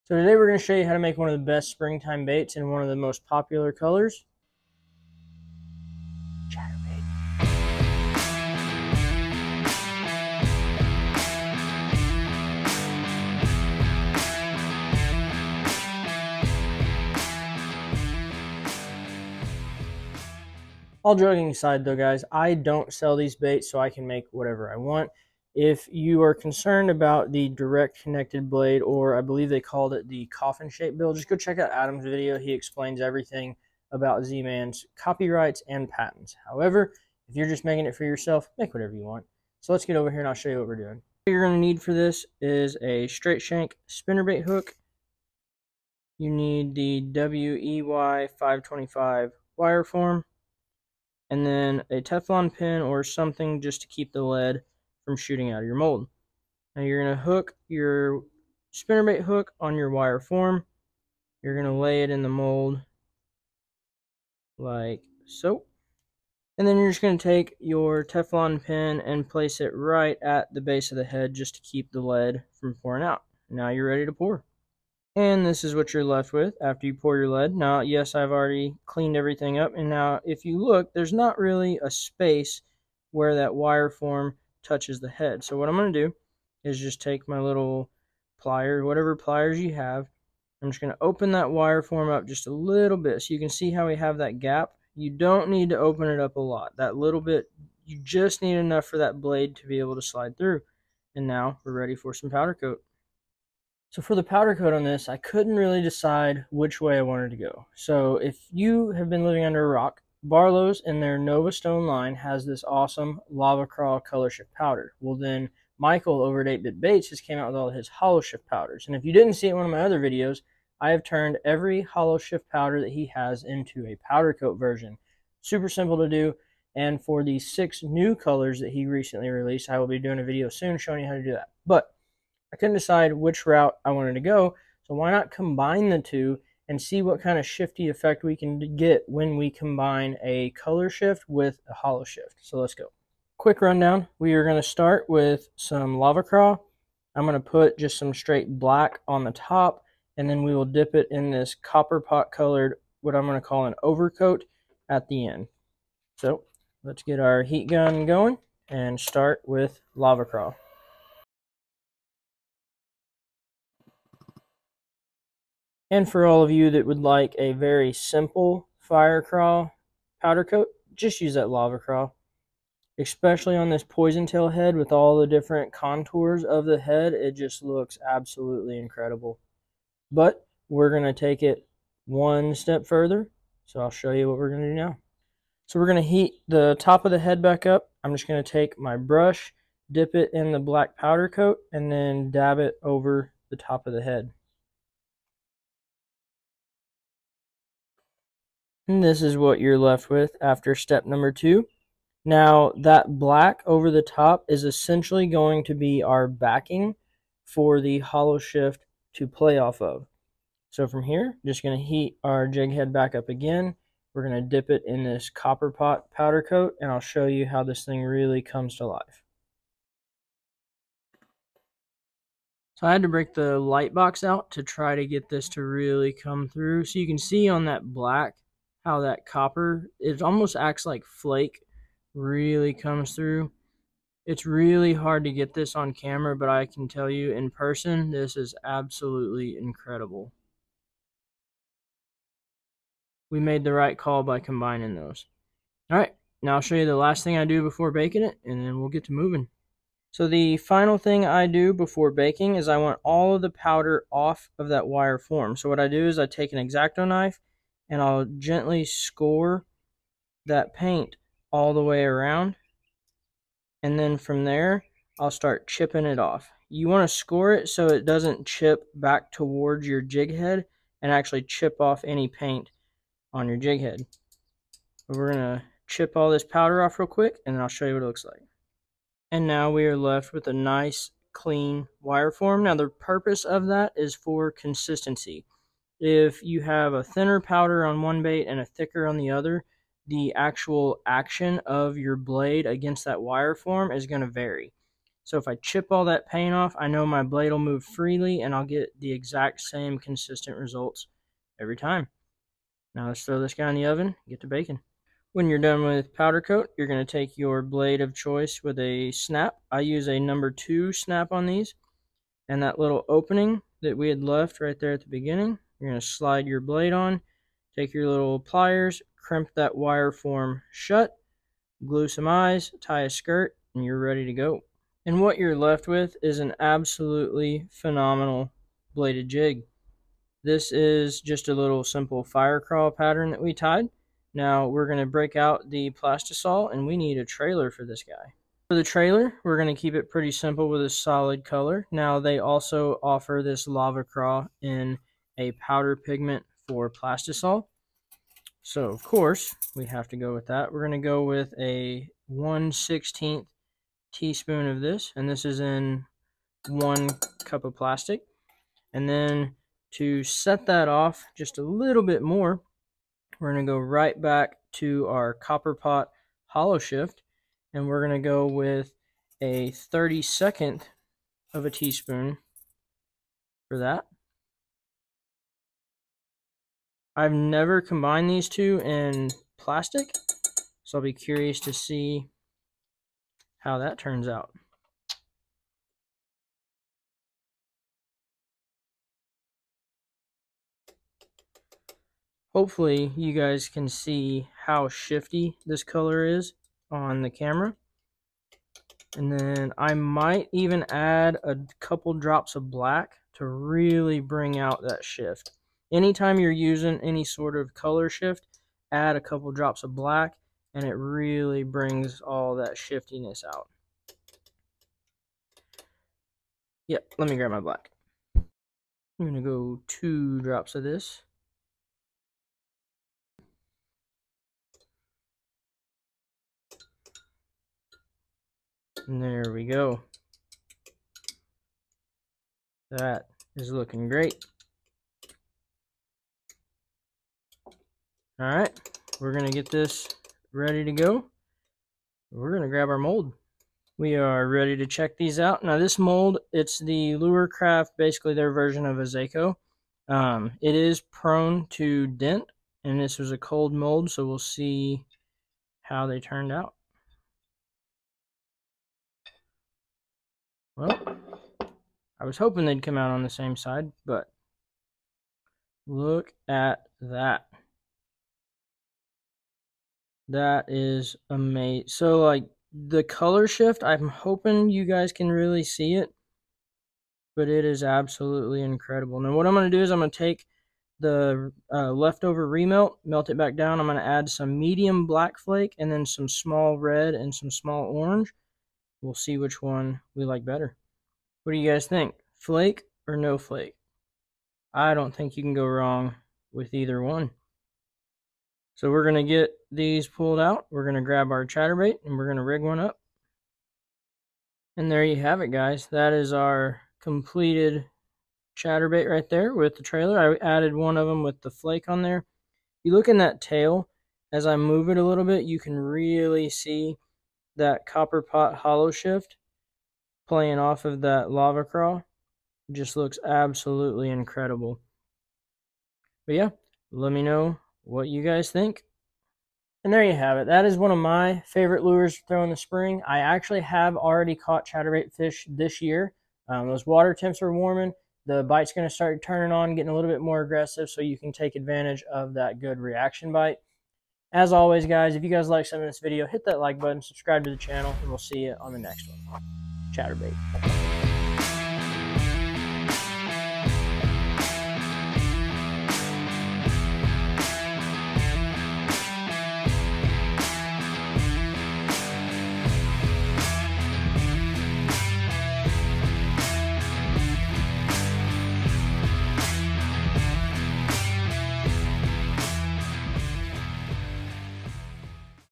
So today we're going to show you how to make one of the best springtime baits in one of the most popular colors, chatterbait. All joking aside though, guys, I don't sell these baits so I can make whatever I want. If you are concerned about the direct connected blade, or I believe they called it the coffin shaped bill, just go check out Adam's video. He explains everything about Z-Man's copyrights and patents. However, if you're just making it for yourself, make whatever you want. So let's get over here and I'll show you what we're doing. What you're going to need for this is a straight shank spinnerbait hook. You need the WEY 525 wire form, and then a Teflon pin or something just to keep the lead from shooting out of your mold. Now you're going to hook your spinnerbait hook on your wire form. You're going to lay it in the mold like so. And then you're just going to take your Teflon pin and place it right at the base of the head just to keep the lead from pouring out. Now you're ready to pour. And this is what you're left with after you pour your lead. Now, yes, I've already cleaned everything up. And now, if you look, there's not really a space where that wire form touches the head. So what I'm going to do is just take my little pliers, whatever pliers you have. I'm just going to open that wire form up just a little bit so you can see how we have that gap. You don't need to open it up a lot. That little bit, you just need enough for that blade to be able to slide through. And now we're ready for some powder coat. So for the powder coat on this, I couldn't really decide which way I wanted to go. So if you have been living under a rock, Barlow's in their Nova Stone line has this awesome Lava Craw Coloshift powder. Well then, Michael over at 8-Bit Baits just came out with all his Holoshift powders. And if you didn't see it in one of my other videos, I have turned every Holoshift powder that he has into a powder coat version. Super simple to do. And for the 6 new colors that he recently released, I will be doing a video soon showing you how to do that. But I couldn't decide which route I wanted to go, so why not combine the two and see what kind of shifty effect we can get when we combine a color shift with a hollow shift. So let's go. Quick rundown. We are going to start with some Lava Craw. I'm going to put just some straight black on the top, and then we will dip it in this copper pot colored, what I'm going to call an overcoat at the end. So let's get our heat gun going and start with Lava Craw. And for all of you that would like a very simple fire craw powder coat, just use that Lava Craw. Especially on this poison tail head with all the different contours of the head, it just looks absolutely incredible. But we're going to take it one step further, so I'll show you what we're going to do now. So we're going to heat the top of the head back up. I'm just going to take my brush, dip it in the black powder coat, and then dab it over the top of the head. And this is what you're left with after step number 2. Now, that black over the top is essentially going to be our backing for the Holoshift to play off of. So from here, just going to heat our jig head back up again. We're going to dip it in this copper pot powder coat, and I'll show you how this thing really comes to life. So I had to break the light box out to try to get this to really come through. So you can see on that black how that copper, it almost acts like flake, really comes through. It's really hard to get this on camera, but I can tell you in person, this is absolutely incredible. We made the right call by combining those. All right, now I'll show you the last thing I do before baking it, and then we'll get to moving. So the final thing I do before baking is I want all of the powder off of that wire form. So what I do is I take an X-Acto knife, and I'll gently score that paint all the way around. And then from there, I'll start chipping it off. You want to score it so it doesn't chip back towards your jig head and actually chip off any paint on your jig head. But we're going to chip all this powder off real quick, and then I'll show you what it looks like. And now we are left with a nice, clean wire form. Now the purpose of that is for consistency. If you have a thinner powder on one bait and a thicker on the other, the actual action of your blade against that wire form is going to vary. So if I chip all that paint off, I know my blade will move freely and I'll get the exact same consistent results every time. Now let's throw this guy in the oven, get to baking. When you're done with powder coat, you're going to take your blade of choice with a snap. I use a number 2 snap on these. And that little opening that we had left right there at the beginning, you're going to slide your blade on, take your little pliers, crimp that wire form shut, glue some eyes, tie a skirt, and you're ready to go. And what you're left with is an absolutely phenomenal bladed jig. This is just a little simple fire crawl pattern that we tied. Now we're going to break out the plastisol, and we need a trailer for this guy. For the trailer, we're going to keep it pretty simple with a solid color. Now they also offer this lava craw in a powder pigment for plastisol. So of course, we have to go with that. We're going to go with a 1/16 teaspoon of this, and this is in 1 cup of plastic. And then to set that off just a little bit more, we're going to go right back to our copper pot Holoshift, and we're going to go with a 32nd of a teaspoon for that. I've never combined these two in plastic, so I'll be curious to see how that turns out. Hopefully you guys can see how shifty this color is on the camera. And then I might even add a couple drops of black to really bring out that shift. Anytime you're using any sort of color shift, add a couple drops of black and it really brings all that shiftiness out. Yep, let me grab my black. I'm going to go 2 drops of this. And there we go. That is looking great. Alright, we're going to get this ready to go. We're going to grab our mold. We are ready to check these out. Now this mold, it's the LURES, basically their version of a Zaco. It is prone to dent, and this was a cold mold, so we'll see how they turned out. Well, I was hoping they'd come out on the same side, but look at that. That is amazing. So like the color shift, I'm hoping you guys can really see it, but it is absolutely incredible. Now what I'm going to do is I'm going to take the leftover remelt, melt it back down. I'm going to add some medium black flake and then some small red and some small orange. We'll see which one we like better. What do you guys think? Flake or no flake? I don't think you can go wrong with either one. So we're going to get these pulled out. We're going to grab our chatterbait and we're going to rig one up. And there you have it, guys. That is our completed chatterbait right there with the trailer. I added one of them with the flake on there. You look in that tail, as I move it a little bit, you can really see that copper pot Holoshift playing off of that lava craw. It just looks absolutely incredible. But yeah, let me know what you guys think. And there you have it. That is one of my favorite lures to throw in the spring. I actually have already caught chatterbait fish this year. Those water temps are warming. The bite's going to start turning on, getting a little bit more aggressive, so you can take advantage of that good reaction bite. As always, guys, if you guys like some of this video, hit that like button, subscribe to the channel, and we'll see you on the next one. Chatterbait.